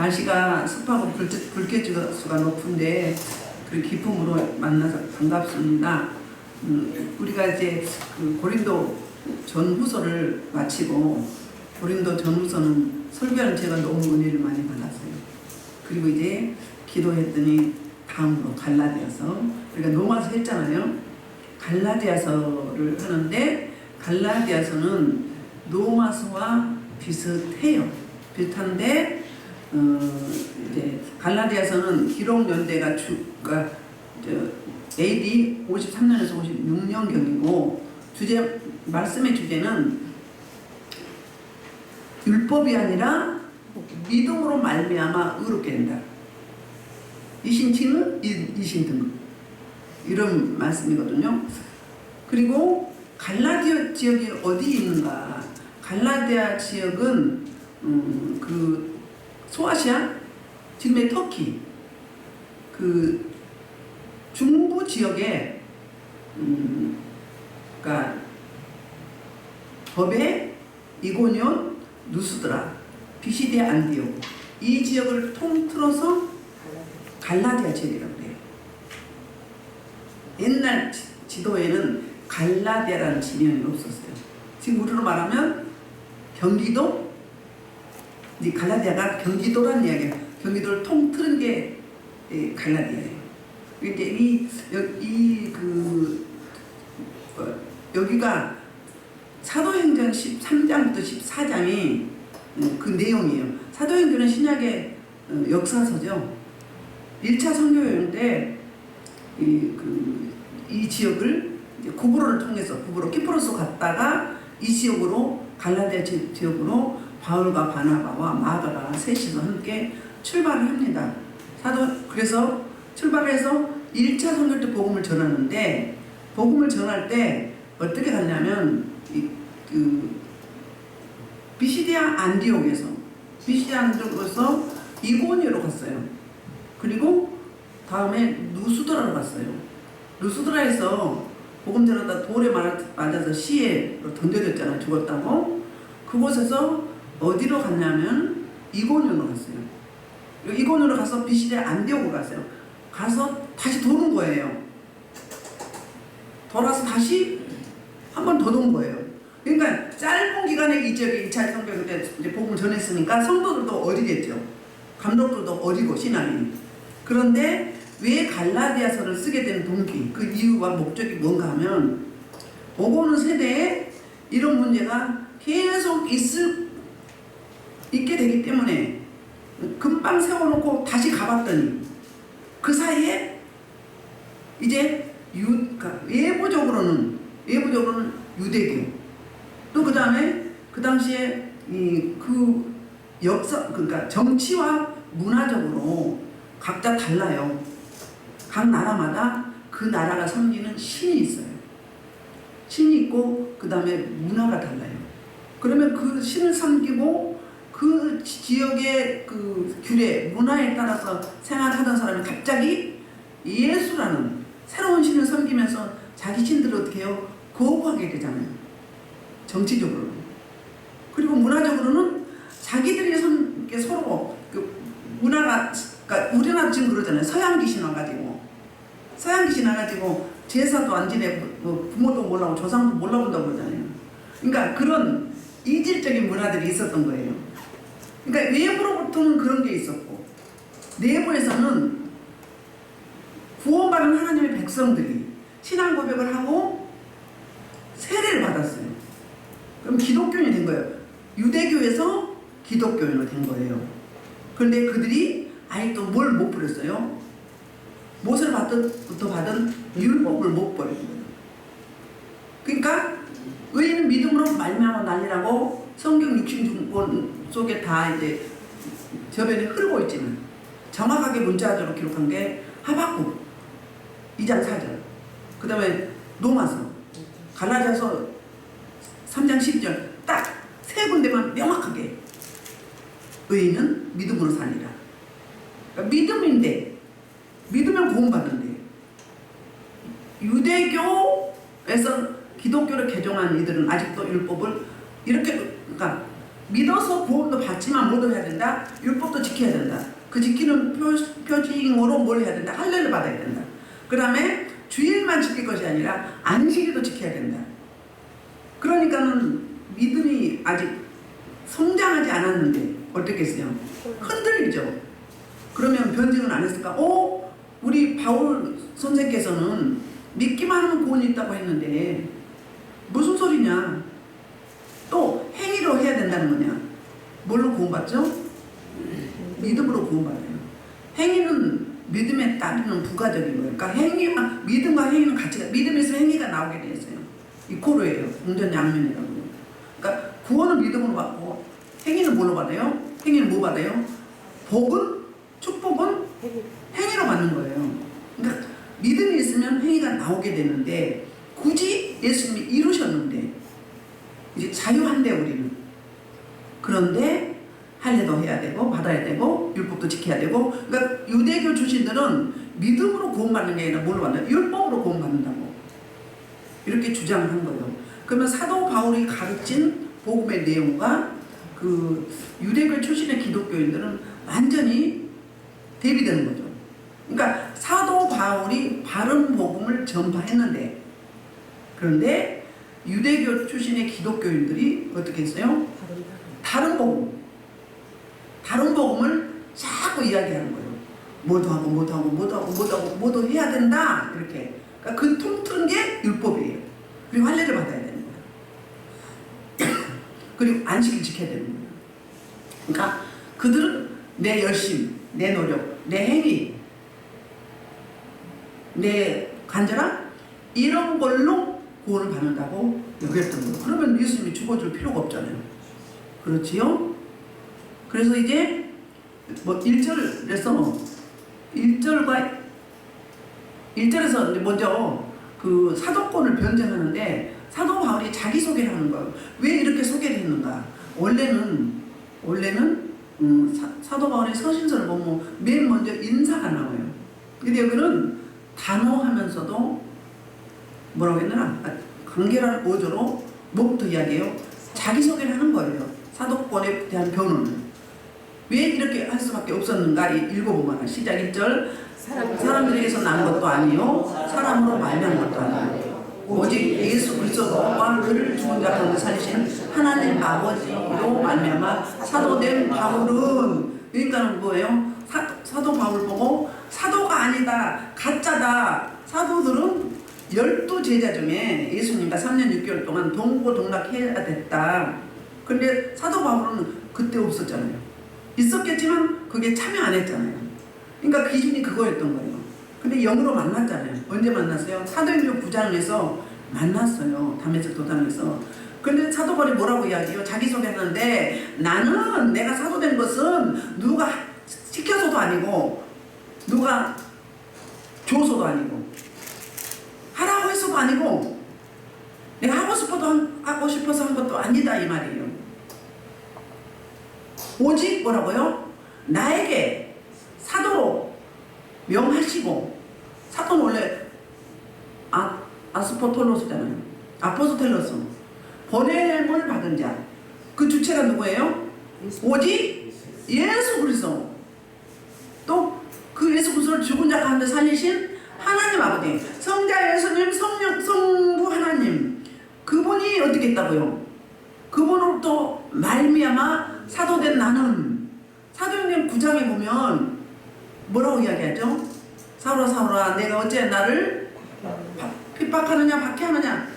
날씨가 습하고 불쾌지수가 높은데 그 기품으로 만나서 반갑습니다. 우리가 이제 그 고린도 전후서를 마치고 고린도 전후서는 설교하는 제가 너무 은혜를 많이 받았어요. 그리고 이제 기도했더니 다음으로 갈라디아서, 우리가 로마서 했잖아요. 갈라디아서를 하는데 갈라디아서는 로마서와 비슷해요. 비슷한데 이제 갈라디아서는 기록 연대가 AD 53년에서 56년경이고 말씀의 주제는 율법이 아니라 믿음으로 말미암아 의롭게 된다. 이신칭은 이신 등급, 이런 말씀이거든요. 그리고 갈라디아 지역이 어디 있는가? 갈라디아 지역은 그 소아시아, 지금의 터키, 그 중부 지역에 그러니까 더베, 이고니온, 누스드라, 비시디아, 안디옥, 이 지역을 통틀어서 갈라디아 지역이라고 해요. 옛날 지도에는 갈라디아라는 지명이 없었어요. 지금 우리로 말하면 경기도, 갈라디아가 경기도라는 이야기예요. 경기도를 통틀은 게 갈라디아예요. 이제 여기가 사도행전 13장부터 14장이 그 내용이에요. 사도행전은 신약의 역사서죠. 1차 선교여행때 이 지역을 구브로를 통해서 키프로스 갔다가 이 지역으로 갈라디아 지역으로 바울과 바나바와 마가가 셋이서 함께 출발을 합니다. 그래서 출발해서 1차 선교 때 복음을 전하는데, 복음을 전할 때 어떻게 갔냐면 비시디아 안디옥에서 이고니오로 갔어요. 그리고 다음에 누스드라로 갔어요. 누스드라에서 복음 전하다 돌에 맞아서 시에 던져졌잖아요. 죽었다고. 그곳에서 어디로 갔냐면 이고니오로 갔어요. 이고니오로 가서 비시디아 안디옥으로 갔어요. 가서 다시 도는 거예요. 돌아서 다시 한 번 더 도는 거예요. 그러니까 짧은 기간에 이 지역에 2차 선교 때 이제 복음을 전했으니까 성도들도 어리겠죠. 감독들도 어리고 신앙이. 그런데 왜 갈라디아서를 쓰게 된 동기, 그 이유와 목적이 뭔가 하면 오고 오는 세대에 이런 문제가 계속 있게 되기 때문에 금방 세워놓고 다시 가봤더니 그 사이에 이제 그러니까 외부적으로는 유대교, 또 그 다음에 그 당시에 그 역사, 그러니까 정치와 문화적으로 각자 달라요. 각 나라마다 그 나라가 섬기는 신이 있어요. 신이 있고 그 다음에 문화가 달라요. 그러면 그 신을 섬기고 그 지역의 그 규례, 문화에 따라서 생활하던 사람이 갑자기 예수라는 새로운 신을 섬기면서 자기 신들을 어떻게 해요? 거부하게 되잖아요. 정치적으로는. 그리고 문화적으로는 자기들이 서로 그 문화가, 그러니까 우리나라 지금 그러잖아요. 서양 귀신 와가지고 제사도 안 지내고 부모도 몰라고 조상도 몰라본다고 그러잖아요. 그러니까 그런 이질적인 문화들이 있었던 거예요. 그러니까 외부로부터는 그런 게 있었고, 내부에서는 구원받은 하나님의 백성들이 신앙 고백을 하고 세례를 받았어요. 그럼 기독교인이 된 거예요. 유대교에서 기독교인으로 된 거예요. 그런데 그들이 아직도 뭘 못 버렸어요? 모세로부터 받은 율법을 못 버린 거예요. 그러니까 의인은 믿음으로 말미암아 날리라고 성경 66권 속에 다 이제 저변에 흐르고 있지만 정확하게 문자적으로 기록한 게 하박국 2장 4절, 그 다음에 로마서, 갈라디아서 3장 10절, 딱 세 군데만 명확하게 의인은 믿음으로 사니라. 그러니까 믿음인데, 믿으면 구원받는데, 유대교에서 기독교를 개종한 이들은 아직도 율법을 이렇게, 그러니까 믿어서 구원도 받지만 뭐도 해야 된다? 율법도 지켜야 된다. 그 지키는 표징으로 뭘 해야 된다? 할례를 받아야 된다. 그 다음에 주일만 지킬 것이 아니라 안식일도 지켜야 된다. 그러니까는 믿음이 아직 성장하지 않았는데 어떻겠어요? 흔들리죠. 그러면 변증은 안 했을까? 우리 바울 선생께서는 믿기만 하면 구원이 있다고 했는데 무슨 소리냐? 또 행위로 해야 된다는 거냐? 뭘로 구원받죠? 믿음으로 구원받아요. 행위는 믿음에 따르는 부가적인 거예요. 그러니까 믿음과 행위는 같이, 믿음에서 행위가 나오게 돼 있어요. 이코르예요. 동전양면이라고. 그러니까 구원은 믿음으로 받고 행위는 뭘로 받아요? 행위는 뭐 받아요? 복은, 축복은 행위로 받는 거예요. 그러니까 믿음이 있으면 행위가 나오게 되는데 굳이 예수님이 이루셨는데 이제 자유한데 우리는. 그런데 할례도 해야 되고 받아야 되고 율법도 지켜야 되고. 그러니까 유대교 출신들은 믿음으로 구원받는 게 아니라 뭘로 받나요? 율법으로 구원받는다고 이렇게 주장한 거예요. 그러면 사도 바울이 가르친 복음의 내용과 그 유대교 출신의 기독교인들은 완전히 대비되는 거죠. 그러니까 사도 바울이 바른 복음을 전파했는데, 그런데 유대교 출신의 기독교인들이 어떻게 했어요? 다른 복음을 자꾸 이야기하는 거예요. 뭐도 하고 뭐도 하고 뭐도 하고 뭐도 하고 뭐도 해야 된다 이렇게. 그러니까 그 통틀은 게 율법이에요. 그리고 할례를 받아야 되는 거예요. 그리고 안식일 지켜야 되는 거예요. 그러니까 그들은 내 열심, 내 노력, 내 행위, 내 간절함 이런 걸로 구원을 받는다고 여겼던 거예요. 그러면 예수님이 죽어줄 필요가 없잖아요. 그렇지요? 그래서 이제 뭐 1절에서 1절에서 먼저 그 사도권을 변증하는데 사도 바울이 자기 소개를 하는 거예요. 왜 이렇게 소개를 했는가? 원래는 사도 바울의 서신서를 보면 맨 먼저 인사가 나와요. 근데 여기는 단호하면서도 뭐라고 했나? 간결한 어조로 뭐부터 이야기해요? 자기소개를 하는 거예요. 사도권에 대한 변호는. 왜 이렇게 할 수밖에 없었는가? 읽어보면 시작 1절 사람들에게서 난 것도 아니요 사람으로 말미암은 것도 아니요 오직 예수 그리스도와 그를 죽은 자 가운데 살리신 하나님 아버지로 말미암아 사도된 바울은, 그러니까는 뭐예요? 사도 바울 보고 사도가 아니다, 가짜다. 사도들은 12제자 중에 예수님과 3년 6개월 동안 동고동락해야 됐다. 근데 사도 바울은 그때 없었잖아요. 있었겠지만 그게 참여 안 했잖아요. 그러니까 기준이 그거였던 거예요. 근데 영으로 만났잖아요. 언제 만났어요? 사도행전 9장에서 만났어요. 다메섹 도당에서. 근데 사도 바울이 뭐라고 이야기해요? 자기소개하는데 나는 내가 사도된 것은 누가 시켜서도 아니고 누가 줘서도 아니고 하라고 해서도 아니고 내가 하고 싶어서 한 것도 아니다 이 말이에요. 오직 뭐라고요? 나에게 사도로 명하시고, 사도는 원래 아스포톨로스잖아요. 아포스텔로스, 보냄을 받은 자. 그 주체가 누구예요? 오직 예수 그리스도. 또 그 예수 그리스도를 죽은 자 가운데 살리신 하나님 아버지, 성자 예수님, 성부 하나님, 그분이 어떻게 했다고요? 그분으로부터 말미암아 사도된 나는. 사도행전 9장에 보면 뭐라고 이야기하죠? 사울아 내가 어째 나를 핍박하느냐 박해하느냐,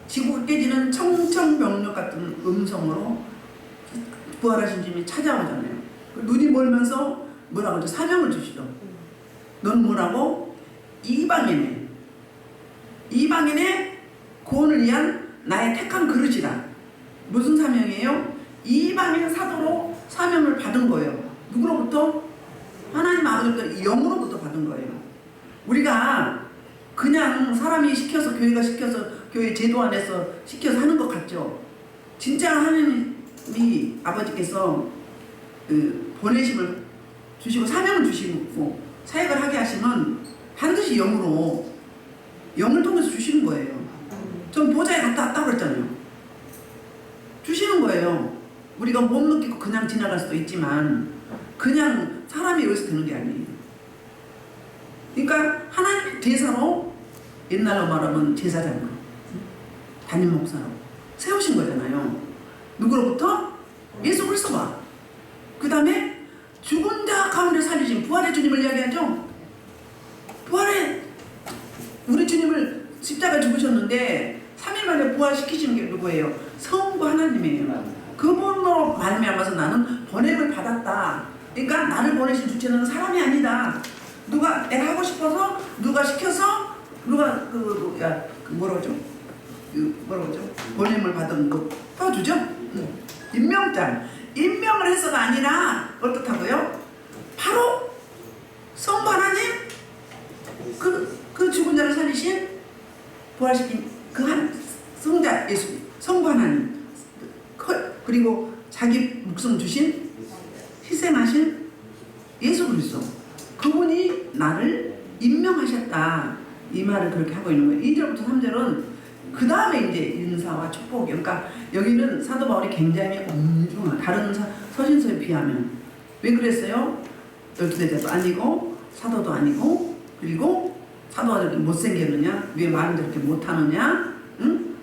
지구가 깨지는 청청병력 같은 음성으로 부활하신 주님이 찾아오잖아요. 눈이 멀면서 뭐라고 하죠? 사명을 주시죠. 넌 뭐라고? 이방인의 구원을 위한 나의 택한 그릇이다. 무슨 사명이에요? 이방인 사도로 사명을 받은 거예요. 누구로부터? 하나님 아버지로부터, 영으로부터 받은 거예요. 우리가 그냥 사람이 시켜서, 교회가 시켜서, 교회 제도 안에서 시켜서 하는 것 같죠. 진짜 하나님이 아버지께서 그 보내심을 주시고 사명을 주시고 사역을 하게 하시면 반드시 영을 통해서 주시는 거예요. 전 보좌에 갔다 왔다고 그랬잖아요. 주시는 거예요. 우리가 못 느끼고 그냥 지나갈 수도 있지만 그냥 사람이 여기서 되는 게 아니에요. 그러니까 하나님의 제사로, 옛날로 말하면 제사장으로, 담임 목사로 세우신 거잖아요. 누구로부터? 예수 그리스도가. 그 다음에 죽은 자 가운데 살리신 부활의 주님을 이야기하죠. 부활의 우리 주님을 십자가에 죽으셨는데 3일 만에 부활시키시는 게 누구예요? 성부 하나님이에요. 그분으로 말미암아서 나는 번뇌를 받았다. 그러니까 나를 보내신 주체는 사람이 아니다. 누가 내가 하고 싶어서 누가 시켜서 누가 뭐라죠? 번뇌를 받은 거 떠주죠. 임명장. 임명을 해서가 아니라 어떻다고요? 바로 성부 하나님, 그 죽은 자를 살리신 부활시킨 그 한 성자 예수, 성부 하나님, 그리고 자기 목숨 주신 희생하신 예수 그리스도, 그분이 나를 임명하셨다. 이 말을 그렇게 하고 있는 거예요. 2절부터 3절은 그 다음에 이제 인사와 축복이. 그러니까 여기는 사도 바울이 굉장히 엄중한, 다른 서신서에 비하면. 왜 그랬어요? 열두대자도 아니고 사도도 아니고, 그리고 사도가 저렇게 못생겼느냐? 왜 말은 저렇게 못하느냐? 응?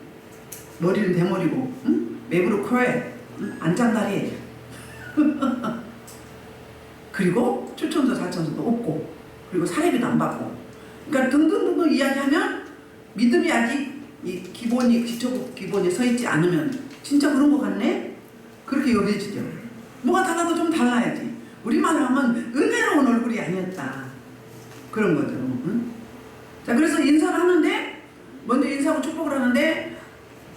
머리는 대머리고, 응? 매부로 커해, 응? 안장다리. 그리고 추천도 사천서도 없고, 그리고 사례비도 안 받고. 그러니까 등등등등 이야기하면 믿음이 아직 이 기본이, 기초 기본이 서 있지 않으면 진짜 그런 것 같네? 그렇게 여겨지죠. 뭐가 달라도 좀 달라야지. 우리말로 하면 은혜로운 얼굴이 아니었다. 그런 거죠. 응? 자, 그래서 인사를 하는데, 먼저 인사하고 축복을 하는데,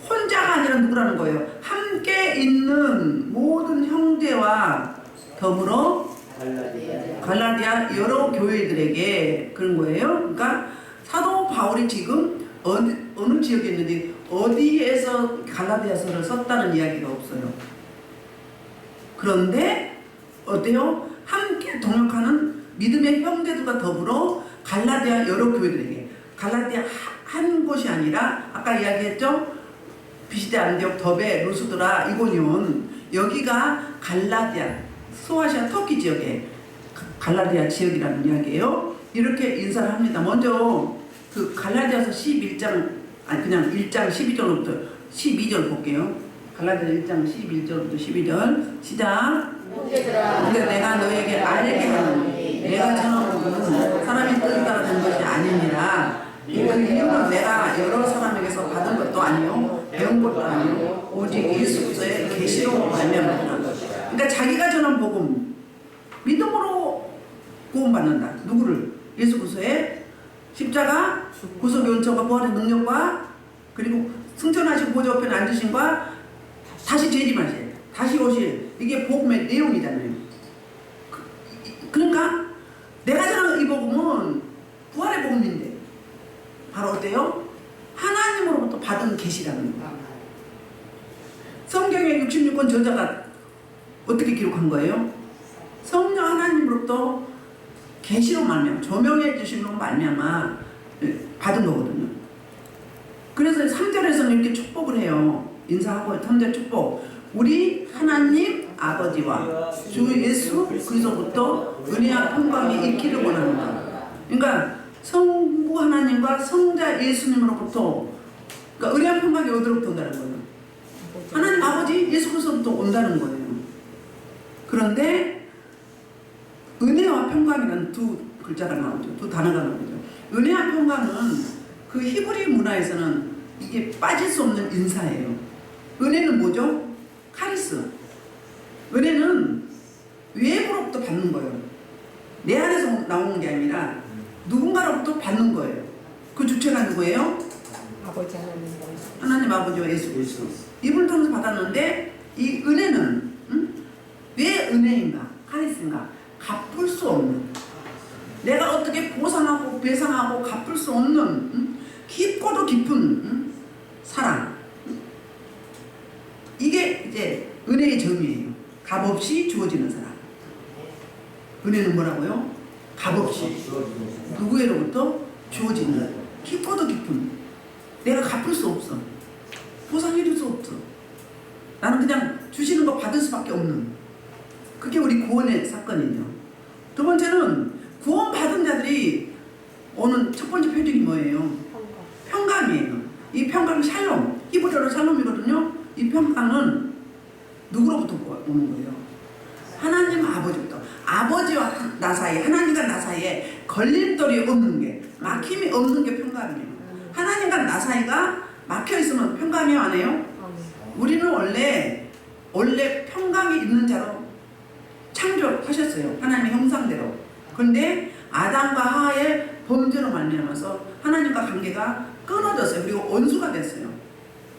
혼자가 아니라 누구라는 거예요? 함께 있는 모든 형제와 더불어 갈라디아 여러 교회들에게 그런 거예요. 그러니까 사도 바울이 지금 어느 지역에 있는지 어디에서 갈라디아서를 썼다는 이야기가 없어요. 그런데 어때요? 함께 동역하는 믿음의 형제들과 더불어 갈라디아 여러 교회들에게, 갈라디아 한 곳이 아니라 아까 이야기했죠? 비시대, 안디옥, 더베, 루스드라, 이고니온, 여기가 갈라디아, 소아시아 터키 지역의 갈라디아 지역이라는 이야기예요. 이렇게 인사를 합니다. 먼저 그 갈라디아서 11장, 아니 그냥 1장 12절부터 12절 볼게요. 갈라디아 1장 11절부터 12절 시작. 근데 내가 너에게 알게 하노니 내가 전한 것은 사람의 뜻에 따라 된 것이 아니니라. 그 이유는 내가 여러 사람에게서 받은 것도 아니요 배운 것도 아니요 오직 예수 그리스도의 계시로 말미암았다. 그러니까 자기가 전한 복음, 믿음으로 구원받는다. 누구를? 예수 그리스도의 십자가, 구속 연천과 부활의 능력과, 그리고 승천하시고 보좌 우편에 앉으심과 다시 재림하실, 다시 오실, 이게 복음의 내용이잖아요. 그러니까 내가 전한 이 복음은 부활의 복음인데 바로 어때요? 하나님으로부터 받은 계시라는 거예요. 성경의 66권 저자가 어떻게 기록한 거예요? 성령 하나님으로부터 계시로 말미암아, 조명해 주심으로 말미암아 받은 거거든요. 그래서 3절에서는 이렇게 축복을 해요. 인사하고 3절 축복. 우리 하나님 아버지와 주 예수 그리스도부터 은혜와 평강이 있기를 원합니다. 그러니까 성부 하나님과 성자 예수님으로부터, 그러니까 은혜와 평강이 어디로부터 온다는 거예요? 하나님 아버지 예수 그리스도부터 온다는 거예요. 그런데 은혜와 평강이라는 두 글자가 나오죠. 두 단어가 나오죠. 은혜와 평강은 그 히브리 문화에서는 이게 빠질 수 없는 인사예요. 은혜는 뭐죠? 카리스. 은혜는 외부로부터 받는 거예요. 내 안에서 나오는 게 아니라 누군가로부터 받는 거예요. 그 주체가 누구예요? 아버지 하나님 아버지와 예수 그리스도. 이분을 통해서 받았는데 이 은혜는 왜 은혜인가? 카리스인가? 갚을 수 없는, 내가 어떻게 보상하고 배상하고 갚을 수 없는 깊고도 깊은 사랑. 이게 이제 은혜의 점이에요. 값없이 주어지는 사랑. 은혜는 뭐라고요? 값없이 누구에로부터 주어지는 깊고도 깊은, 내가 갚을 수 없어, 보상해 줄 수 없어, 나는 그냥 주시는 거 받을 수밖에 없는, 그게 우리 구원의 사건이죠. 두 번째는 구원받은 자들이 오는 첫 번째 표적이 뭐예요? 평강이에요. 이 평강은 샬롬, 히브리어로 샬롬이거든요. 이 평강은 누구로부터 오는 거예요? 하나님 아버지부터. 아버지와 나 사이에, 하나님과 나 사이에 걸림돌이 없는 게, 막힘이 없는 게 평강이에요. 하나님과 나 사이가 막혀있으면 평강이 안 해요? 우리는 원래 평강이 있는 자로 창조하셨어요. 하나님의 형상대로. 그런데 아담과 하와의 범죄로 말미암아서 하나님과 관계가 끊어졌어요. 그리고 원수가 됐어요.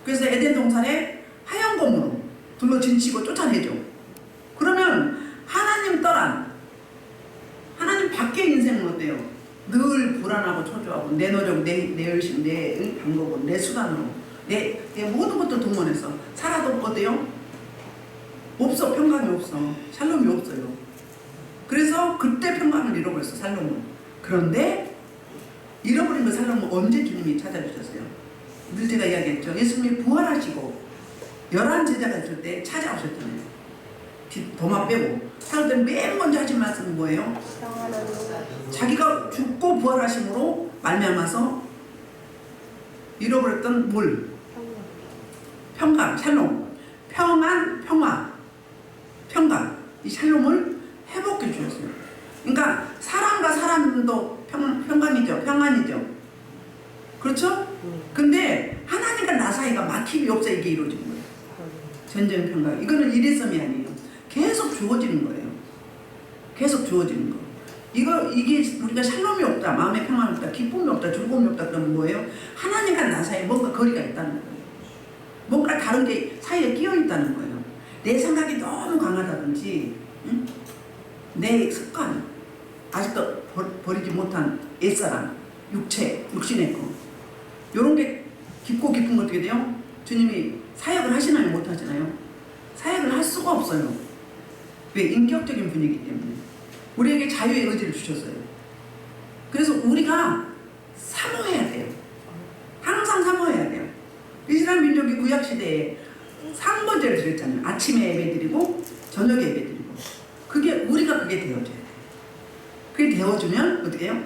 그래서 에덴 동산에 하얀 검으로 둘러 진치고 쫓아내죠. 그러면 하나님 떠난, 하나님 밖의 인생은 어때요? 늘 불안하고 초조하고 내 노력, 내 열심, 내 방법은 내 수단으로 내 모든 것들 동원해서 살아도 어때요? 없어. 평강이 없어. 샬롬이 없어요. 그래서 그때 평강을 잃어버렸어, 샬롬은. 그런데 잃어버린 그 샬롬은 언제 주님이 찾아주셨어요? 늘 제가 이야기했죠. 예수님이 부활하시고 11제자가 있을 때 찾아오셨잖아요. 도마 빼고. 살 때 맨 먼저 하신 말씀은 뭐예요? 자기가 죽고 부활하심으로 말미암아서 잃어버렸던 물, 평강, 샬롬, 평안, 평화, 평강, 이 샬롬을 회복해 주셨어요. 그러니까 사람과 사람도 평강이죠, 평안이죠. 그렇죠? 근데 하나님과 나 사이가 막힘이 없어 이게 이루어진 거예요. 전쟁 평강. 이거는 일회성이 아니에요. 계속 주어지는 거예요. 계속 주어지는 거. 이게 우리가 샬롬이 없다, 마음의 평안이 없다, 기쁨이 없다, 즐거움이 없다 그러면 뭐예요? 하나님과 나 사이에 뭔가 거리가 있다는 거예요. 뭔가 다른 게 사이에 끼어 있다는 거예요. 내 생각이 너무 강하다든지, 응? 내 습관, 아직도 버리지 못한 옛사람, 육신의 거, 이런 게 깊고 깊은 거 어떻게 돼요? 주님이 사역을 하시나요? 못 하시나요? 사역을 할 수가 없어요. 왜? 인격적인 분이기 때문에. 우리에게 자유의 의지를 주셨어요. 그래서 우리가 사모해야 돼요. 항상 사모해야 돼요. 이스라엘 민족이 구약시대에 3번째를 드렸잖아요. 아침에 예배드리고 저녁에 예배드리고. 우리가 그게 되어줘야 돼요. 그게 되어주면 어떻게 해요?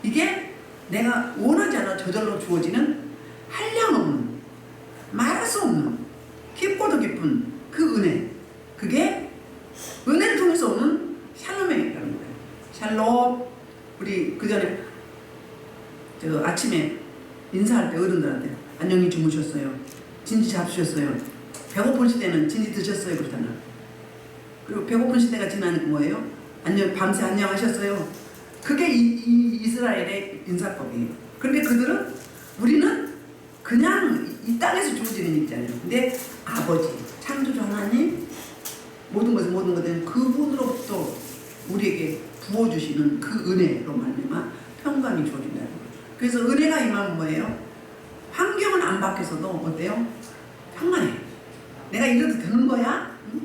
이게 내가 원하지 않아 저절로 주어지는 한량없는, 말할 수 없는, 깊고도 깊은 그 은혜. 그게 은혜를 통해서 오는 샬롬에 있다는 거예요. 샬롬. 우리 그 전에 아침에 인사할 때 어른들한테 안녕히 주무셨어요. 진지 잡수셨어요. 배고픈 시대는 진지 드셨어요. 그러잖아. 그리고 배고픈 시대가 지나는 뭐예요? 밤새 안녕하셨어요. 그게 이스라엘의 인사법이에요. 그런데 우리는 그냥 이 땅에서 주어지는 있잖아요. 근데 아버지, 창조주 하나님, 모든 것은 그분으로부터 우리에게 부어주시는 그 은혜로 말미암아 평강이 주어진다는 거예요. 그래서 은혜가 임하면 뭐예요? 환경은 안 바뀌어서도 어때요? 평안해. 내가 이래도 되는 거야? 응?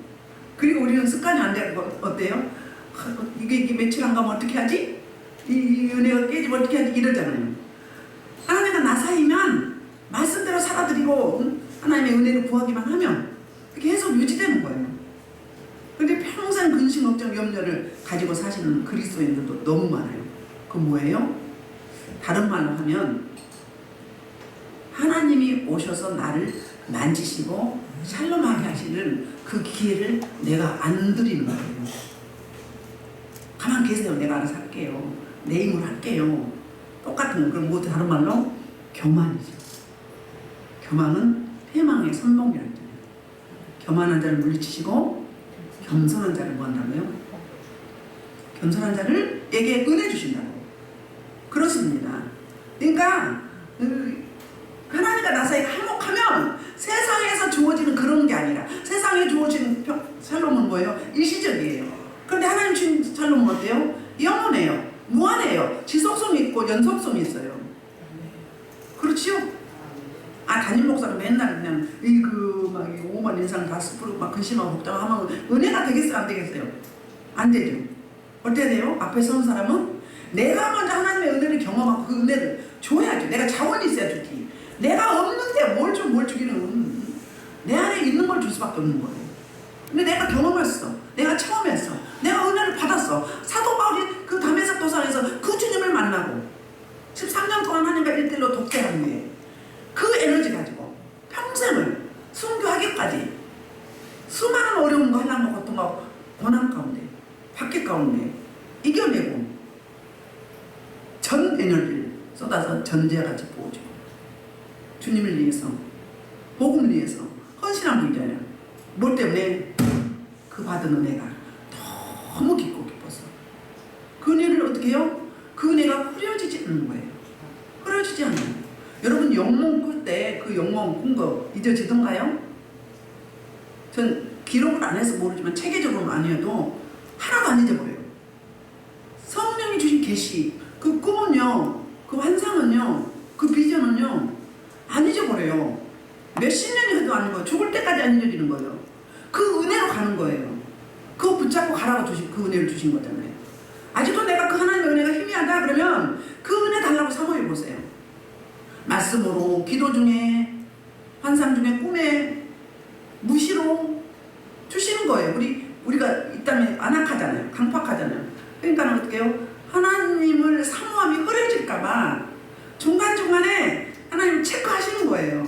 그리고 우리는 습관이 안 되고 어때요? 이게 며칠 안 가면 어떻게 하지? 이 은혜가 깨지면 어떻게 하지? 이러잖아요. 하나님과 나 사이면 말씀대로 살아드리고, 응? 하나님의 은혜를 구하기만 하면 계속 유지되는 거예요. 그런데 평생 근심, 걱정, 염려를 가지고 사시는 그리스도인들도 너무 많아요. 그건 뭐예요? 다른 말로 하면 하나님이 오셔서 나를 만지시고 샬롬하게 하시는 그 기회를 내가 안 드리는 거예요. 가만 계세요. 내가 알아서 할게요. 내 힘으로 할게요. 똑같은 거. 그럼 뭐 다른 말로 교만이죠. 교만은 패망의 선봉이라고 했잖아요. 교만한 자를 물리치시고 겸손한 자를 뭐 한다고요? 겸손한 자를에게 은혜 주신다고. 그렇습니다. 그러니까 하나님과 나 사이가 화목하면 세상에서 주어지는 그런 게 아니라, 세상에 주어지는 샬롬은 뭐예요? 일시적이에요. 그런데 하나님 주신 샬롬은 어때요? 영원해요. 무한해요. 지속성이 있고 연속성이 있어요. 그렇지요? 담임 목사가 맨날 그냥 막 5만 인상 다 스프로 막 근심하고 걱정하면 은혜가 되겠어요? 안 되겠어요? 안 되죠. 어때야 돼요? 앞에 서는 사람은 내가 먼저 하나님의 은혜를 경험하고 그 은혜를 줘야죠. 내가 자원이 있어야 주지. 내가 없는데 뭘 주기는 내 안에 있는 걸 줄 수밖에 없는 거예요. 근데 내가 경험했어. 내가 체험했어. 내가 은혜를 받았어. 사도 바울이 그 다메섹 도상에서 그 주님을 만나고 13년 동안 하나님과 1대1로 독대한 후에 그 에너지 가지고 평생을 순교하기까지 수많은 어려움과 환난과 고통과 고난 가운데 박해 가운데 이겨내고 전 에너지를 쏟아서 전제같이 부어주고 주님을 위해서 복음을 위해서 헌신한 분이잖아요. 뭘 때문에? 그 받은 은혜가 너무 깊고 깊어서 그 은혜를 어떻게 해요? 그 은혜가 흐려지지 않는 거예요. 흐려지지 않아요. 여러분 영몽 꿀 때 그 영몽 꾼 거 잊어지던가요? 전 기록을 안 해서 모르지만 체계적으로는 아니어도 하나도 안 잊어버려요. 성령이 주신 계시, 그 꿈은요, 그 환상은요, 그 비전은요 안 잊어버려요. 몇십 년이 해도 안 잊어요. 죽을 때까지 안 잊어지는 거예요. 그 은혜로 가는 거예요. 그거 붙잡고 가라고 주신 그 은혜를 주신 거잖아요. 아직도 내가 그 하나님의 은혜가 희미하다 그러면 그 은혜 달라고 사모해 보세요. 말씀으로, 기도 중에, 환상 중에, 꿈에, 무시로 주시는 거예요. 우리가 이 땅에 안악하잖아요. 강팍하잖아요. 그러니까 어떻게 해요? 하나님을 사모함이 흐려질까봐 중간중간에 하나님 체크하시는 거예요.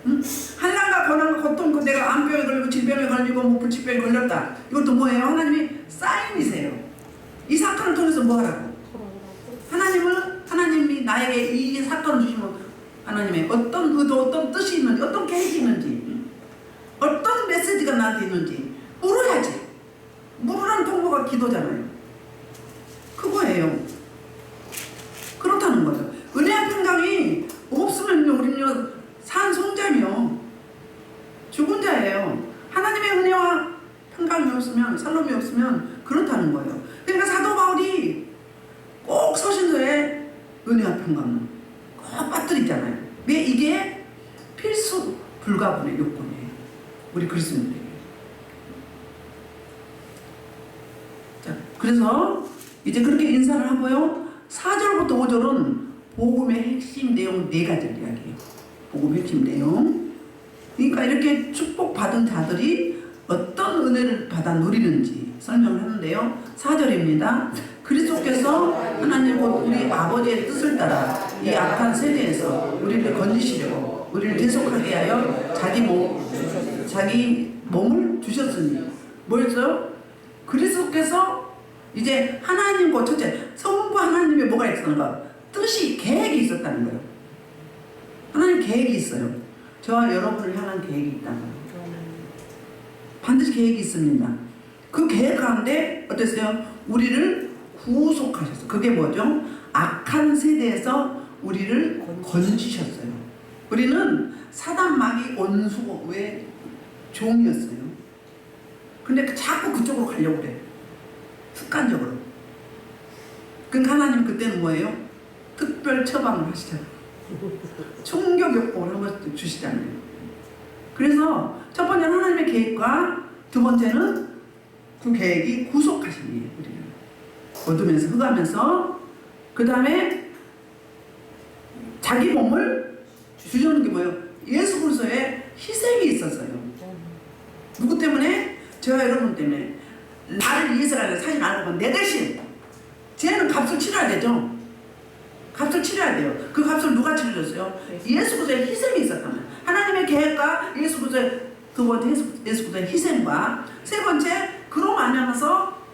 응? 한란과 고난과 고통, 내가 암병에 걸리고 질병에 걸리고 뭐 불치병에 걸렸다. 이것도 뭐예요? 하나님이 사인이세요. 이 사건을 통해서 뭐 하라고? 하나님이 나에게 이 사건을 주시면 하나님의 어떤 의도, 어떤 뜻이 있는지, 어떤 계획이 있는지, 어떤 메시지가 나한테 있는지 물어야지. 물으라는 통보가 기도잖아요. 그거예요. 그렇다는 거죠. 은혜의 평강이 없으면요, 우리는요, 산송자며 죽은 자예요. 하나님의 은혜와 평강이 없으면, 살롬이 없으면 그렇다는 거예요. 그러니까 사도 바울이 꼭 서신서에 은혜와 평강은 꼭 빠뜨리잖아요. 왜? 이게 필수 불가분의 요건이에요. 우리 그리스도인들에게. 자, 그래서 이제 그렇게 인사를 하고요. 4절부터 5절은 복음의 핵심 내용 4가지를 이야기해요. 복음의 핵심 내용. 그러니까 이렇게 축복받은 자들이 어떤 은혜를 받아 누리는지 설명을 하는데요. 4절입니다. 그리스도께서 하나님 곧 우리 아버지의 뜻을 따라 이 악한 세대에서 우리를 건지시려고 우리를 대속하게 하여 자기 몸을 주셨으니 뭐였어요? 그리스도께서 이제 하나님과 첫째 성부 하나님의 뭐가 있었는가? 뜻이 계획이 있었다는 거예요. 하나님 계획이 있어요. 저와 여러분을 향한 계획이 있다는 거예요. 반드시 계획이 있습니다. 그 계획 가운데 어땠어요? 우리를 구속하셨어요. 그게 뭐죠? 악한 세대에서 우리를 건지셨어요. 우리는 사단 마귀 원수의 종이었어요. 근데 자꾸 그쪽으로 가려고 그래. 습관적으로. 그러니까 하나님 그때는 뭐예요? 특별 처방을 하시잖아요. 충격 요법을 한 번씩 주시잖아요. 그래서 첫 번째는 하나님의 계획과 두 번째는 그 계획이 구속하심이에요. 우리를 어둠에서 흑하면서 그 다음에 자기 몸을 주시는 게 뭐예요? 예수 그리스도의 희생이 있었어요. 누구 때문에? 저와 여러분 때문에. 나를 위해서가 아니라 사실 알고 보면 내 대신 쟤는 값을 치러야 되죠. 값을 치러야 돼요. 그 값을 누가 치러줬어요? 예수 그리스도의 희생이 있었다면. 하나님의 계획과 예수 그리스도의 두 번째 예수 그리스도의 희생과 세 번째 그로 말미암아서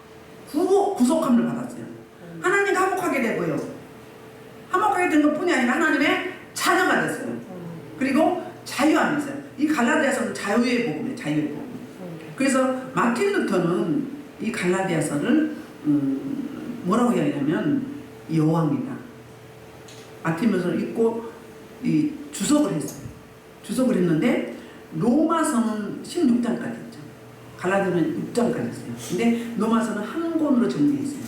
구속함을 받았어요. 하나님과 화목하게 되고요. 화목하게 된 것뿐이 아니라 하나님의 자녀가 됐어요. 그리고 자유함이 있어요. 이 갈라디아서는 자유의 복음이에요. 자유의 복음. 그래서 마틴 루터는 이 갈라디아서를 뭐라고 이야기하냐면 여왕이다. 마틴 루터를 읽고 이 주석을 했어요. 주석을 했는데 로마서는 16장까지 했죠. 갈라디아는 6장까지 했어요. 근데 로마서는 한 권으로 정리했어요.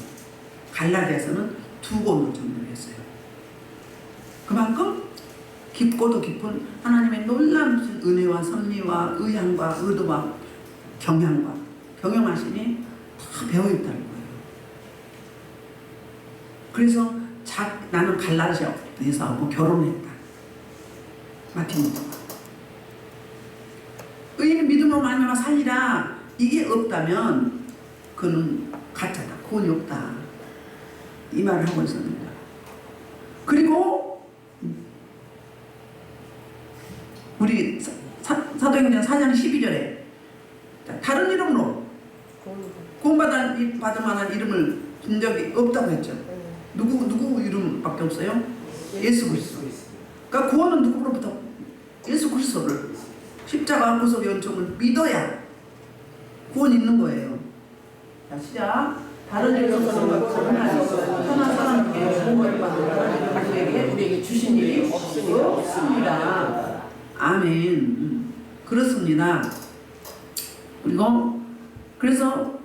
갈라디아서는 2권으로 정리를 했어요. 그만큼 깊고도 깊은 하나님의 놀라운 은혜와 섭리와 의향과 의도와 경영하심이 다 배어있다는 거예요. 그래서 나는 갈라디아서하고 결혼했다. 마틴 루터가. 의인은 믿음으로 말미암아 살리라. 이게 없다면 그는 가짜다. 구원이 없다. 이 말을 하고 있습니다. 그리고 우리 사도행전 4장 12절에 다른 이름으로 구원받을 만한 이름을 준 적이 없다고 했죠. 누구 이름밖에 없어요? 예수 그리스도. 그러니까 구원은 누구로부터? 예수 그리스도를 십자가 구속 연총을 믿어야 구원이 있는 거예요. 자, 시작. 다른 이름으로 선한 사람에게 복을 받는 누구에게 우리에게 주신 일이 없습니다. 아멘. 그렇습니다. 그리고 그래서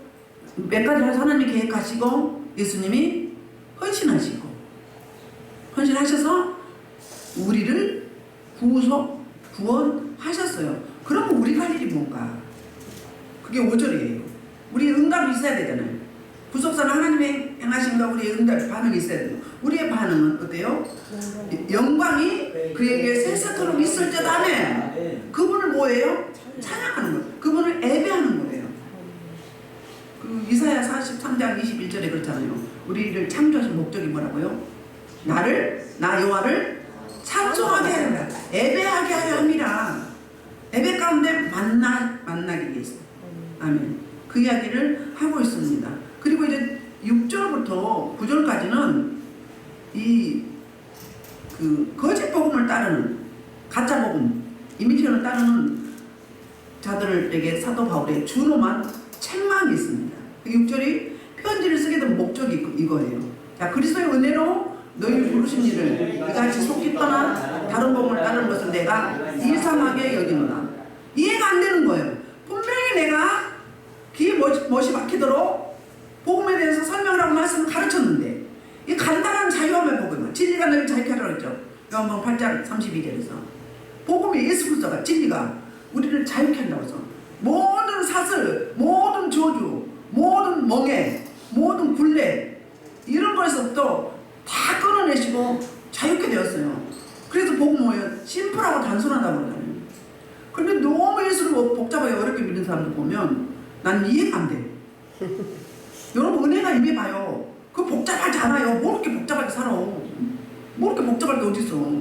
몇 가지 하나님이 계획하시고 예수님이 헌신하셔서 우리를 구원하셨어요. 그러면 우리가 할 일이 뭔가? 그게 5절이에요. 우리의 응답이 있어야 되잖아요. 구속사는 하나님의 행하심과 우리의 응답 반응이 있어야 돼요. 우리의 반응은 어때요? 영광이 그에게 세세토록 있을지라면 그분을 뭐예요? 찬양하는 거예요. 그분을 예배하는 거예요. 그 이사야 43장 21절에 그렇잖아요. 우리를 창조하신 목적이 뭐라고요? 나 여호와를 찬송하게 하려 한다. 예배하게 하려 합니다. 예배 가운데 만나기 위해서. 아멘. 그 이야기를 하고 있습니다. 그리고 이제 6절부터 9절까지는 그 거짓 복음을 따르는 가짜 복음, 이미테이션을 따르는 자들에게 사도 바울의 준엄한 책망이 있습니다. 6절이 편지를 쓰게 된 목적이 이거예요. 자, 그리스도의 은혜로 너희 부르신 일을 이같이 속기 떠나 다른 복음을 따르는 것을 내가 이상하게 여기노라. 이해가 안 되는 거예요. 분명히 내가 귀에 못이 막히도록 복음에 대해서 설명을 하고 말씀을 가르쳤는데 이 간단한 자유함의 복음, 진리가 너희를 자유케 하라고 했죠. 요한복음 8장 32절에서 복음이 예수 그리스도가 진리가 우리를 자유케 한다고 해서 모든 사슬, 모든 저주, 모든 멍해, 모든 굴레 이런 거에서부터 다 끊어내시고 자유케 되었어요. 그래서 복음 뭐예요? 심플하고 단순하다고 그러잖아요. 그런데 너무 예수를 복잡하게 어렵게 믿는 사람들 보면 난 이해가 안 돼. 여러분 은혜가 임해봐요. 그거 복잡하지 않아요. 뭐 이렇게 복잡하게 살아. 뭐 이렇게 복잡할 게 어딨어.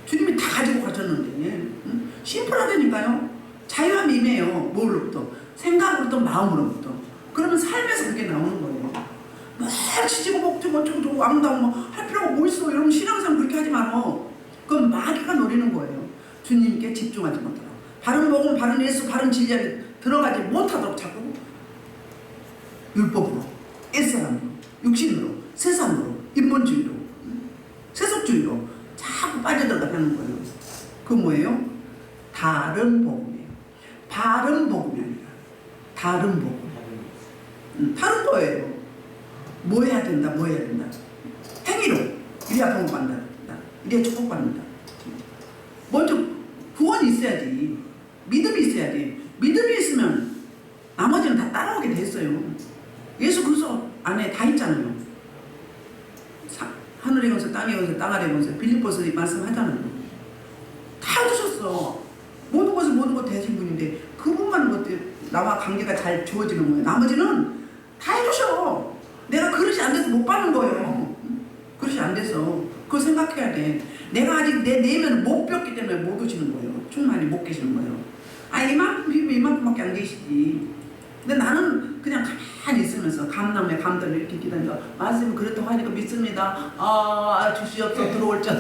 주님이 다 가지고 가셨는데 심플하다니까요. 자유함이 임해요. 뭘로부터? 생각으로부터 마음으로부터. 그러면 삶에서 그게 나오는 거예요. 막 치지고 먹지고 어쩌고 왕다고 할 필요가 뭐 있어. 여러분 신앙생활 그렇게 하지 마라. 그건 마귀가 노리는 거예요. 주님께 집중하지 못하라. 바른 복음, 바른 예수, 바른 진리에 들어가지 못하도록 자꾸 율법으로, 옛사람으로, 육신으로, 세상으로, 인본주의로, 세속주의로 자꾸 빠져들어가 하는 거예요. 그건 뭐예요? 다른 복음이에요. 바른 복음이 아니라 다른 복음. 다른 거예요. 뭐 해야 된다, 뭐 해야 된다. 행위로 이래야 복음받는다, 이래야 축복받는다. 먼저 구원이 있어야지. 믿음이 있어야지. 믿음이 있으면 나머지는 다 따라오게 됐어요. 예수 그리스도 안에 다 있잖아요. 하늘의 건설, 땅의 건설, 땅 아래의 건설, 빌립보서 말씀하잖아요. 다 주셨어. 모든 것을 모든 것 대신 분인데 그분만 나와 관계가 잘 주어지는 거예요. 나머지는 다 해주셔. 내가 그릇이 안 돼서 못 받는 거예요. 그릇이 안 돼서 그걸 생각해야 돼. 내가 아직 내 내면을 못 뺐기 때문에 못 오시는 거예요. 충만히 못 계시는 거예요. 이만큼밖에 안 계시지. 근데 나는 그냥 가만히 있으면서 감남에 감들 이렇게 기다리면서 말씀이 그렇다고 하니까 믿습니다. 주시옵소서 들어올 줄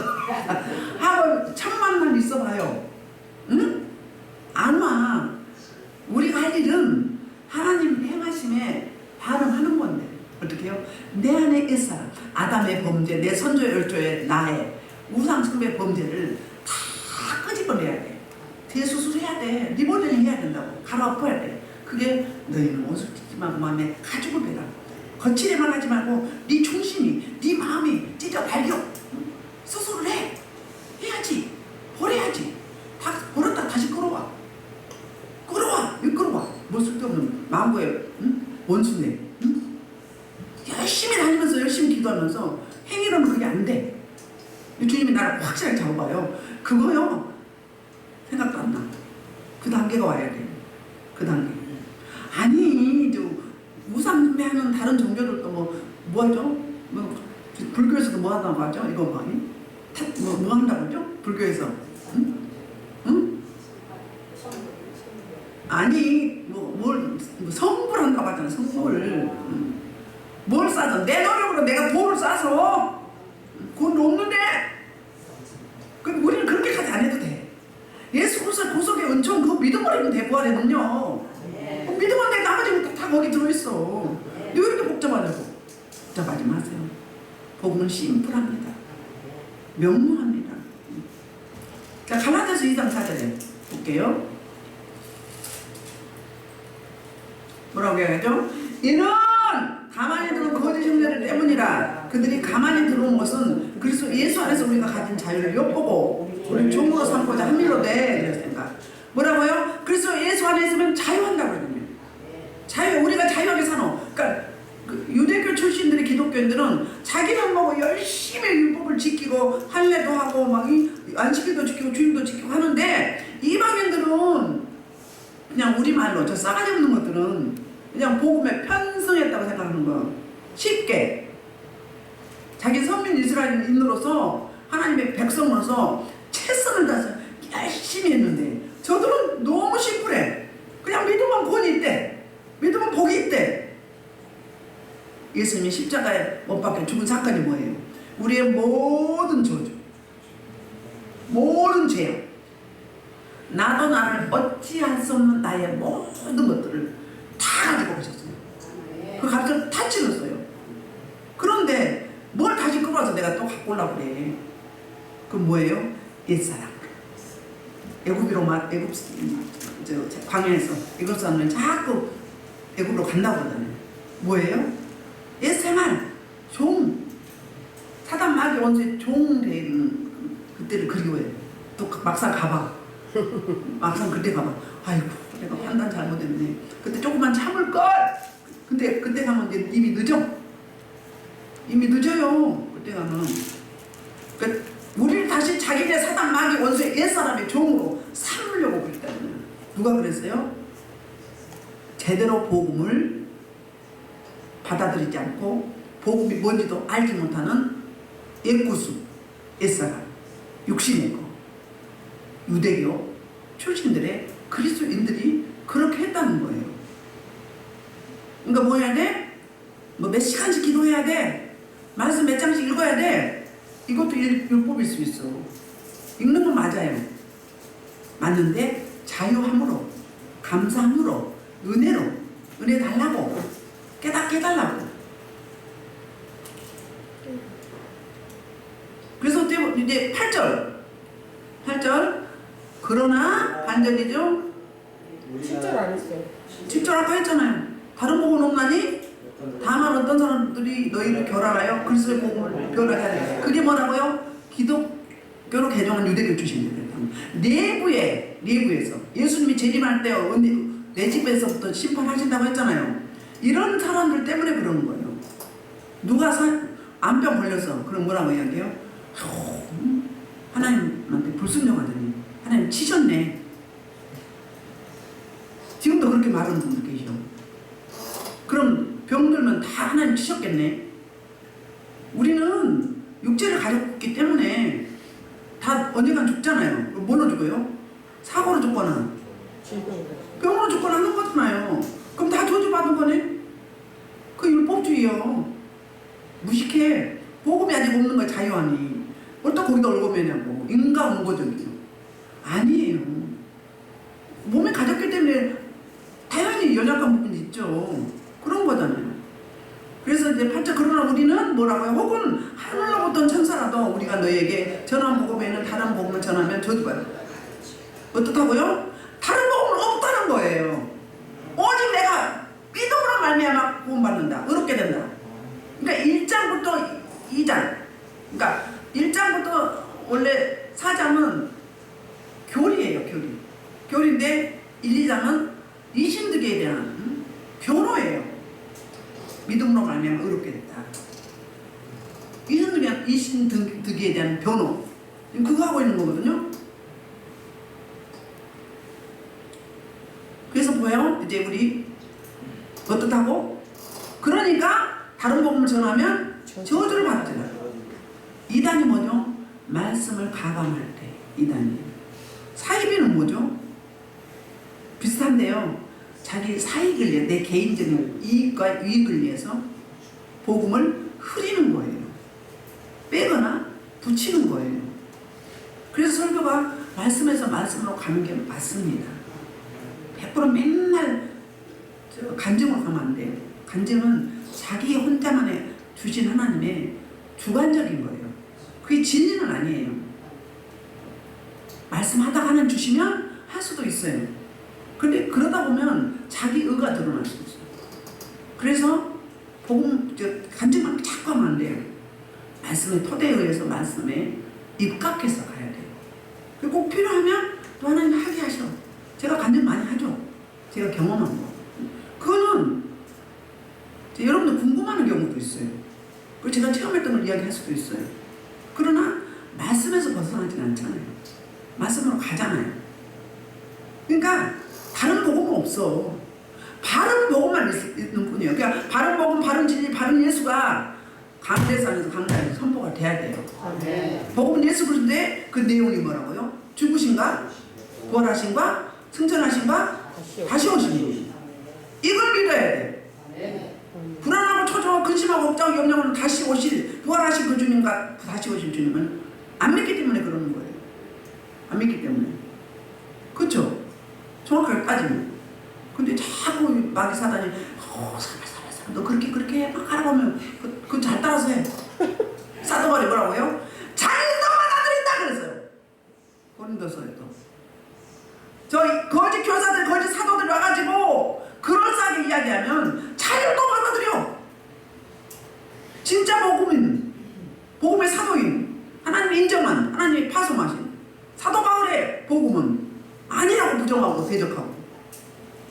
하고 천만만 있어봐요. 응? 안 와. 우리가 할 일은 하나님 행하심에 반응하는 건데 어떻게 해요? 내 안에 옛사람 아담의 범죄, 내 선조 열조의 나의 우상 숭배 범죄를 다 끄집어내야 돼. 대수술해야 돼. 리모델링 해야 된다고. 갈아엎어야 돼. 그게 너희는 옷을 찢지 말고 마음에 가죽을 베라. 거칠에만 하지 말고 네 중심이, 네 마음이 찢어 발겨. 수술을 해. 해야지. 버려야지. 다 버렸다 다시 끌어와. 왜 끌어와? 뭐 쓸데없는 마음과의 원수네. 열심히 다니면서 열심히 기도하면서 행위로는 그게 안 돼. 주님이 나를 확실하게 잡아봐요. 그거요. 생각도 안 나. 그 단계가 와야 돼. 그 단계. 아니 다른 종교들도 뭐 하죠? 불교에서도 뭐 한다고 하죠? 이거 뭐 한다고 하죠? 불교에서 응? 응? 아니 뭘 성불한다고 하잖아. 성불. 뭘 싸서 내 노력으로 내가 돈을 싸서 그건 없는데 우리는 그렇게까지 안 해도 돼. 예수 그리스도의 구속의 은총 그거 믿어버리면 돼. 부활에는요. 믿으면 돼. 나머지는 다 거기 들어있어. 왜 이렇게 복잡하냐고. 복잡하지 마세요. 복음은 심플합니다. 명료합니다. 자, 갈라디아서 2장 4절에 볼게요. 뭐라고 해야죠? 이는 가만히 들은 거짓 흉내들 때문이라. 그들이 가만히 들어온 것은 그리스도 예수 안에서 우리가 가진 자유를 엿보고 우리 종으로 삼고자 함이로 돼. 그랬으니까 뭐라고요? 그리스도 예수 안에 있으면 자유한다고 그러거든요. 자유, 우리가 자유하게 사노. 그러니까 유대교 출신들의 기독교인들은 자기는 뭐 열심히 율법을 지키고 할례도 하고 막 안식일도 지키고 주일도 지키고 하는데, 이방인들은 그냥 우리말로 저 싸가지 없는 것들은 그냥 복음에 편승했다고 생각하는 거야. 쉽게 자기 선민 이스라엘인으로서 하나님의 백성으로서 최선을 다해서 열심히 했는데, 저들은 너무 심플해. 그냥 믿으면 구원이 있대. 믿으면 복이 있대. 예수님이 십자가에 못 박혀 죽은 사건이 뭐예요? 우리의 모든 저주, 모든 죄, 나도 나를 어찌할 수 없는 나의 모든 것들을 다 가지고 오셨어요. 그 값을 다 치렀어요. 그런데 뭘 다시 끌어와서 내가 또 갖고 오려고 그래. 그건 뭐예요? 옛사람. 애굽으로 광야에서 애굽 사람은 자꾸 애굽으로 간다고 그러잖아요. 뭐예요? 옛생활, 종, 사단 마귀 원수의 종 되는 그때를 그리워해요. 또 막상 가봐. 막상 그때 가봐. 아이고, 내가 판단 잘못했네. 그때 조금만 참을걸. 근데 그때 가면 이제 이미 늦어. 이미 늦어요. 그때 가면. 그러니까 우리를 다시 자기네 사단 마귀 원수의 옛사람의 종으로 삼으려고 그랬다고요. 누가 그랬어요? 제대로 복음을 받아들이지 않고 복음이 뭔지도 알지 못하는 옛구수, 옛사람, 육신의 거, 유대교 출신들의 그리스도인들이 그렇게 했다는 거예요. 그러니까 뭐 해야 돼? 뭐 몇 시간씩 기도해야 돼? 말씀 몇 장씩 읽어야 돼? 이것도 율법일 수 있어. 읽는 건 맞아요. 맞는데 자유함으로, 감사함으로, 은혜로, 은혜 달라고, 깨닫게 해달라고. 그래서 이제 8절 그러나 반전이죠. 7절 안 했어요. 7절 아까 했잖아요. 다른 복은 없나니? 다만 어떤 사람들이 너희를 결함하여 그리스도의 복음을 변하게 하리라. 그게 뭐라고요? 기독교로 개종한 유대교 출신들. 내부에서 예수님이 재림할 때 내 집에서부터 심판하신다고 했잖아요. 이런 사람들 때문에 그런 거예요. 누가 암병 걸려서 그럼 뭐라고 이야기해요? 하나님한테 불순종하더니 하나님 치셨네. 지금도 그렇게 말하는 분들 계셔. 그럼 병들면 다 하나님 치셨겠네. 우리는 육체를 가졌기 때문에 다 언젠간 죽잖아요. 뭐로 죽어요? 사고로 죽거나 병으로 죽거나 하는 거잖아요. 그럼 다 저주받은 거네? 그 율법주의요. 무식해. 복음이 아직 없는 거야. 자유하니. 어디다 거기다 얽어매냐고. 인간 원고적이요. 아니에요. 몸에 가졌기 때문에 당연히 연약한 부분이 있죠. 그런 거잖아요. 그래서 이제 8절 그러나 우리는 뭐라고요? 혹은 하늘로부터 천사라도 우리가 너에게 전한 복음에는 다른 복음을 전하면 저주받아. 어떻다고요? 다른 복음은 없다는 거예요. 오직 내가 믿음으로 말미암아 구원받는다. 의롭게 된다. 그러니까 1장부터 2장, 그러니까 1장부터 원래 4장은 교리예요. 교리인데 1, 2장은 이신득에 대한 변호예요. 믿음으로 말미암아 의롭게 됐다. 이신득에 대한 변호. 그거 하고 있는 거거든요. 그래서 뭐예요? 이제 우리 어떻다고? 그러니까 전하면 저주를 받더라. 이단이 뭐죠? 말씀을 가감할 때 이단이. 사이비는 뭐죠? 비슷한데요. 자기 사익을 위해 내 개인적인 이익과 유익을 위해서 복음을 흐리는 거예요. 빼거나 붙이는 거예요. 그래서 설교가 말씀에서 말씀으로 가는 게 맞습니다. 100% 맨날 간증으로 가면 안 돼요. 간증은 자기 혼자만의 주신 하나님의 주관적인 거예요. 그게 진리는 아니에요. 말씀하다가 하나님 주시면 할 수도 있어요. 근데 그러다 보면 자기 의가 드러날 수 있어요. 그래서 복음 간증만 자꾸 하면 안 돼요. 말씀의 토대에 의해서 말씀에 입각해서 가야 돼요. 그리고 꼭 필요하면 또 하나님 하게 하셔. 제가 간증 많이 하죠. 제가 경험한 거. 그거는 여러분들 궁금한 경우도 있어요. 그리고 제가 체험했던 걸 이야기할 수도 있어요. 그러나 말씀에서 벗어나지 않잖아요. 말씀으로 가잖아요. 그러니까 다른 복음은 없어. 바른 복음만 있는 뿐이에요. 그러니까 바른 복음, 바른 진리, 바른 예수가 강대상에서 강단에서 선포가 돼야 돼요. 복음은 예수 그리스도인데 그 내용이 뭐라고요? 죽으신가? 부활하신가? 승천하신가? 다시 오신가? 이걸 믿어야 돼. 불안하고 초조하고 근심하고 걱정하고 염려하는 다시 오실 부활하신 그 주님과 다시 오실 주님은 안 믿기 때문에 그러는 거예요. 안 믿기 때문에. 그렇죠? 정확하게 따지면. 근데 자꾸 마귀 사단이 사람 너 그렇게 막 하라고 하면 그건 잘 따라서 해. 사도바리 뭐라고요? 잘도 받아들인다 그랬어요. 고린도서에 또. 저 거짓 교사들 거짓 사도들이 와가지고 그럴싸하게 이야기하면 잘도 받아들여. 진짜 복음인 복음의 사도인 하나님이 인정한 하나님이 파송하신 사도 바울의 복음은 아니라고 부정하고 대적하고.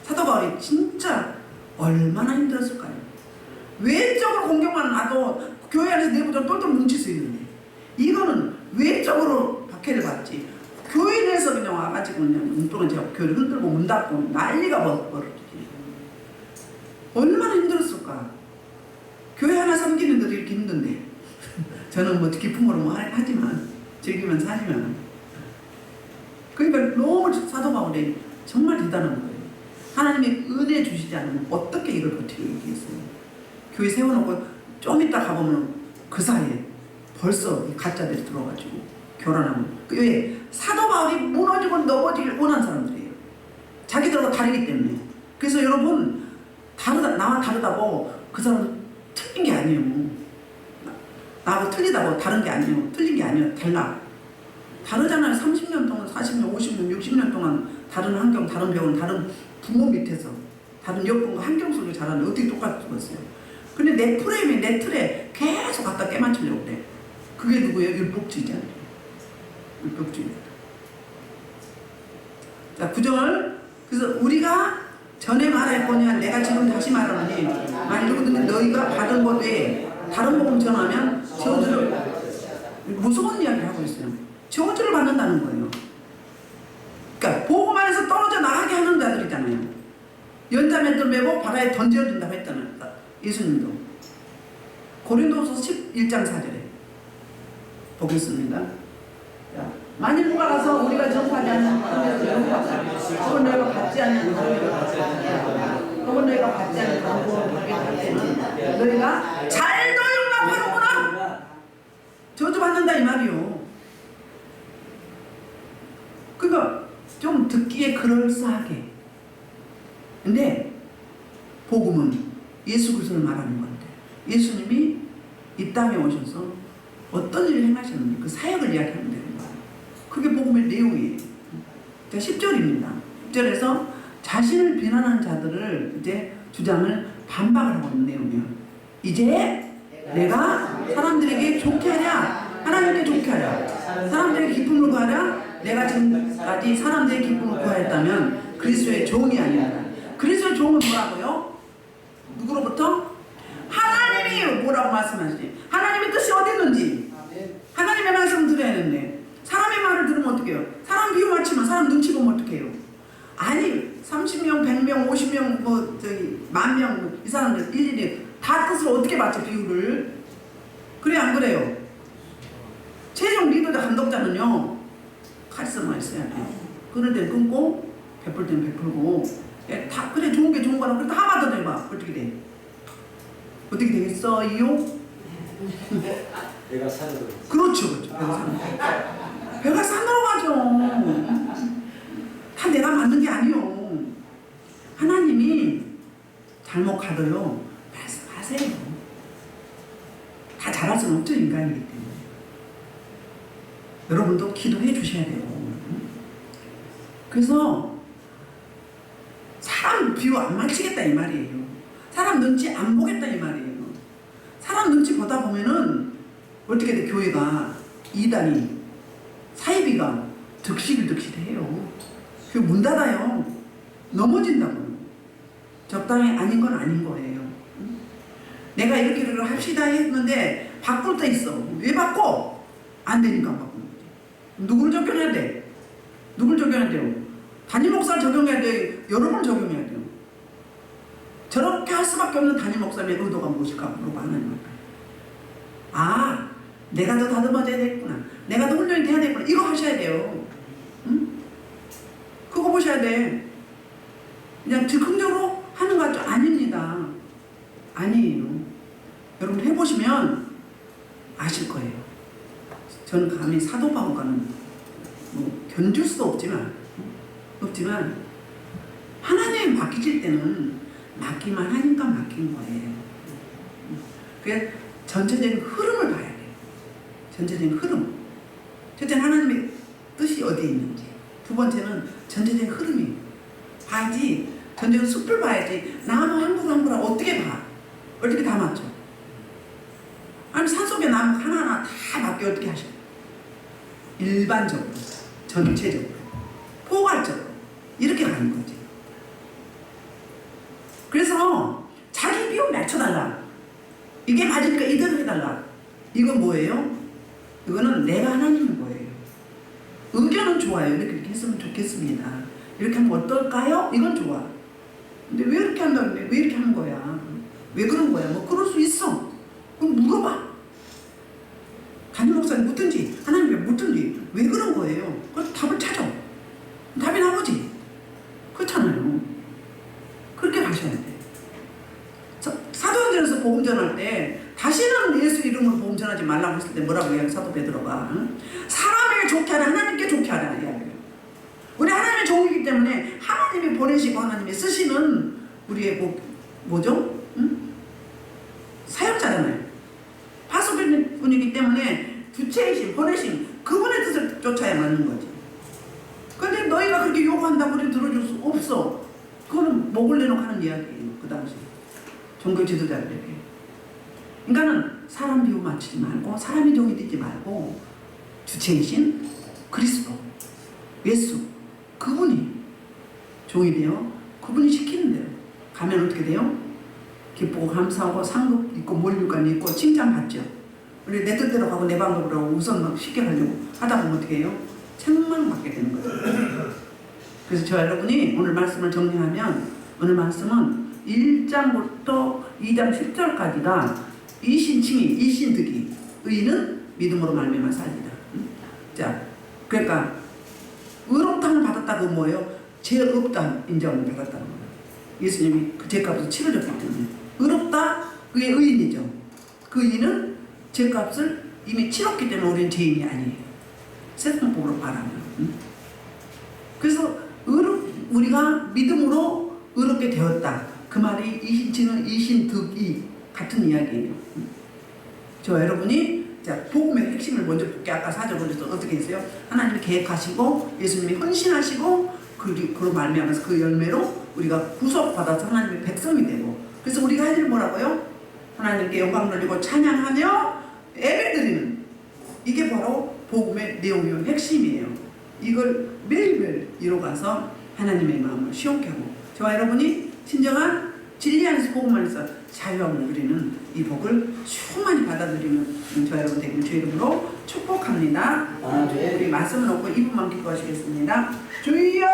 사도 바울이 진짜 얼마나 힘들었을까요? 외적으로 공격만 하도 교회 안에서 내부적으로 똘똘 뭉칠 수 있는데 이거는 외적으로 박해를 받지 교회 내에서 그냥 와가지고 그냥 눈동은 제가 교회를 흔들고 문 닫고 난리가 벌어지지. 얼마나 힘들었을까? 교회 하나 섬기는데도 이렇게 힘든데 저는 뭐 기쁨으로 뭐 하지만 즐기면서 하지만 그러니까 너무 사도 바울이 정말 대단한 거예요. 하나님의 은혜 주시지 않으면 어떻게 이걸 버티고 있겠어요? 교회 세워놓고 좀 이따 가보면 그 사이에 벌써 가짜들이 들어가지고 교란하고. 왜? 사도 바울이 무너지고 넘어지길 원한 사람들이에요. 자기들하고 다르기 때문에. 그래서 여러분 나와 다르다고 그 사람은 틀린 게 아니에요. 나하고 틀리다고 다른 게 아니에요. 틀린 게 아니에요. 달라. 다르잖아요. 30년 동안 40년 50년 60년 동안 다른 환경 다른 병원 다른 부모 밑에서 다른 여건과 환경 속에 자라는데 어떻게 똑같이 죽었어요. 근데 내 프레임에 내 틀에 계속 갖다 깨맞추려고 그래. 그게 누구예요? 율법주의자예요. 율법주의. 자, 구절. 그래서 우리가 전에 말했거냐 내가 지금 다시 말하노니 만일 누구든지 너희가 받은 것 외에 다른 복음 전하면 저주를 무서운 이야기를 하고 있어요. 저주를 받는다는 거예요. 그러니까 복음 안에서 떨어져 나가게 하는 자들이잖아요. 연자매들 메고 바다에 던져준다고 했잖아요. 예수님도. 고린도서 11장 4절에 보겠습니다. 자, 만일 누가 가서 우리가 전파하지 않는 혹은 너희가 받지 않는 혹은 너희가 받지 않는 방법을 받게 할 때는 너희가 잘도 용납하는구나. 저주받는다 이 말이요. 그러니까 좀 듣기에 그럴싸하게. 근데 복음은 예수 그리스도를 말하는 건데 예수님이 이 땅에 오셔서 어떤 일을 행하셨는지 그 사역을 이야기하면 되는 거예요. 그게 복음의 내용이에요. 자, 10절입니다. 10절에서 자신을 비난하는 자들을 이제 주장을 반박을 하고 있는 내용이에요. 이제 내가 사람들에게 좋게 하랴 하나님께 좋게 하랴 사람들에게 기쁨을 구하랴 내가 지금까지 사람들의 기쁨을 구하였다면 그리스도의 종이 아니라. 그리스도의 종은 뭐라고요? 누구로부터? 하나님이 뭐라고 말씀하시지? 하나님의 뜻이 어디 있는지 하나님의 말씀을 들어야 되는데 사람의 말을 들으면 어떻게 해요? 사람 비유 맞추면 사람 눈치 보면 어떻게 해요? 아니 30명, 100명, 50명, 뭐 저기 10,000명 이 사람들 일일이 다 다 뜻을 어떻게 맞춰 비율을? 그래 안 그래요? 최종 리더자 감독자는요 카리스마 있어야 돼. 끊을 땐 끊고 베풀 땐 베풀고 다 그래 좋은 게 좋은 거라 그래 다 맞아 내봐 어떻게 돼? 어떻게 되겠어요? 내가 사는 거. 그렇죠. 배가 산으로 가죠. 다 내가 만든 게 아니요. 하나님이 잘못 가도요 말씀하세요. 다 잘할 수는 없죠 인간이기 때문에. 여러분도 기도해 주셔야 돼요. 그래서 사람 비유 안 맞추겠다 이 말이에요. 사람 눈치 안 보겠다 이 말이에요. 사람 눈치 보다 보면은 어떻게 돼? 교회가 이단이 사이비가 득실해요. 교회 문 닫아요. 넘어진다고. 적당히 아닌 건 아닌 거예요. 내가 이렇게 합시다 했는데 바꿀 때 있어. 왜 바꿔? 안 되니까 바꾸는 거지. 누구를 적용해야 돼? 누굴 적용해야 돼요? 담임 목사를 적용해야 돼? 여러분을 적용해야 돼요? 저렇게 할 수밖에 없는 담임 목사의 의도가 무엇일까? 물어봐 하나님한테. 아, 내가 더 다듬어져야 되겠구나. 내가 더 훈련이 돼야 되겠구나. 이거 하셔야 돼요. 응? 그거 보셔야 돼. 그냥 즉흥적으로 하는 거 같죠? 아닙니다. 아니에요. 여러분 해보시면 아실 거예요. 저는 감히 사도 바울과는 뭐 견줄 수도 없지만 하나님이 맡기실 때는 맡기만 하니까 맡긴 거예요. 그게 전체적인 흐름을 봐야 돼요. 전체적인 흐름. 첫째는 하나님의 뜻이 어디에 있는지. 두 번째는 전체적인 흐름이 봐야지. 전체적인 숲을 봐야지. 나무 한 그루 한 그루 어떻게 봐? 어떻게 다 맞죠? 아니 산속에 나무 하나하나 다 맞게 어떻게 하셔? 일반적으로, 전체적으로, 포괄적으로 이렇게 가는 거지. 그래서 자기 비용 맞춰달라. 이게 맞으니까 이대로 해달라. 이건 뭐예요? 이거는 내가 하나님인 거예요. 의견은 좋아요. 이렇게 했으면 좋겠습니다. 이렇게 하면 어떨까요? 이건 좋아. 근데 왜 이렇게 한다는데? 왜 이렇게 하는 거야? 왜 그런 거야? 뭐 그럴 수 있어. 그럼 물어봐. 담임 목사님 묻든지 하나님께 묻든지 왜 그런 거예요? 그 답을 찾아. 답이 나오지. 그렇잖아요. 그렇게 가셔야 돼. 사도행전에서 복음 전할 때 다시는 예수 이름으로 복음 전하지 말라고 했을 때 뭐라고 해요? 사도 베드로가 사람에게 좋게 하라 하나님께 좋게 하라 이야기해요. 우리 하나님의 종이기 때문에 하나님이 보내시고 하나님이 쓰시는 우리의 뭐죠? 사역자잖아요. 파수꾼이기 때문에 주체이신 보내신 그분의 뜻을 쫓아야 맞는 거지. 근데 너희가 그렇게 요구한다고 우리 들어줄 수 없어. 그거는 목을 내놓고 하는 이야기예요. 그 당시 종교 지도자들에게. 그러니까는 사람 비유 맞추지 말고 사람이 종이 되지 말고 주체이신 그리스도 예수 그분이 종이 돼요. 그분이 시키는 대로 가면 어떻게 돼요? 기쁘고 감사하고 상급 있고 몰류관 있고 칭찬받죠. 우리 내 뜻대로 가고 내 방법으로 하고 우선 막 쉽게 가려고 하다 보면 어떻게 해요? 책망받게 되는 거예요. 그래서 저 여러분이 오늘 말씀을 정리하면 오늘 말씀은 1장부터 2장 10절까지가 이신칭의 이신득이 의인은 믿음으로 말미암아 살리라. 자, 그러니까 의롭다함을 받았다고 뭐예요? 죄 없다 인정을 받았다는 거예요. 예수님이 그 죄값을 치러줬기 때문에 의롭다 그게 의인이죠. 그 의인은 죄값을 이미 치렀기 때문에 우리는 죄인이 아니에요. 세상법으로 말하면. 그래서 우리가 믿음으로 의롭게 되었다. 그 말이 이신칭은 이신득이 같은 이야기예요. 저 여러분이 자 복음의 핵심을 먼저 볼게. 아까 4절 먼저 어떻게 했어요? 하나님이 계획하시고 예수님이 헌신하시고 그로 말미암아서 그 열매로 우리가 구속받아서 하나님의 백성이 되고 그래서 우리가 할 일 뭐라고요? 하나님께 영광 돌리고 찬양하며 예배드리는 이게 바로 복음의 내용이요 핵심이에요. 이걸 매일매일 이뤄가서 하나님의 마음을 시원케 하고 저와 여러분이 진정한 진리 안에서 복음 안에서 자유함을 누리는 이 복을 충만히 받아들이는 저와 여러분 되길 주의 이름으로 축복합니다. 우리 말씀을 놓고 2분만 기도하시겠습니다. 주여